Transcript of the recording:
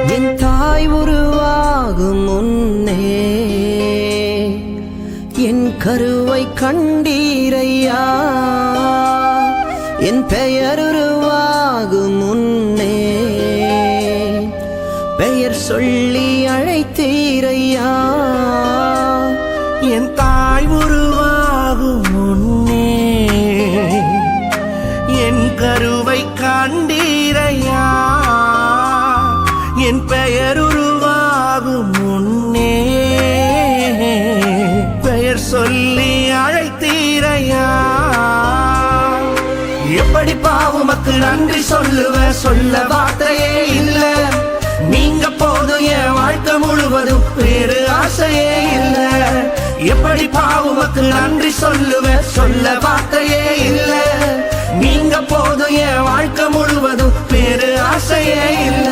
என் தாய் உருவாகும் முன்னே என் கருவை கண்டீரையா. என் பெயர் உருவாகும் முன்னே பெயர் சொல்லி அழைத்தீரையா. என் தாய் உருவாகும் முன்னே என் கருவை கண்டீரையா. என் பெயர் உருவாகும் முன்னே பெயர் சொல்லி அழைத்தீரையா. எப்படி பாவுமக்கு நன்றி சொல்லுவ, சொல்ல வார்த்தையே இல்ல. நீங்க போதும் என் வாழ்க்கை முழுவதும் வேறு ஆசையே இல்ல. எப்படி பாவுமக்கு நன்றி சொல்லுவ, சொல்ல வார்த்தையே இல்ல. நீங்க போதும் என் வாழ்க்கை முழுவதும் வேறு ஆசையே இல்ல.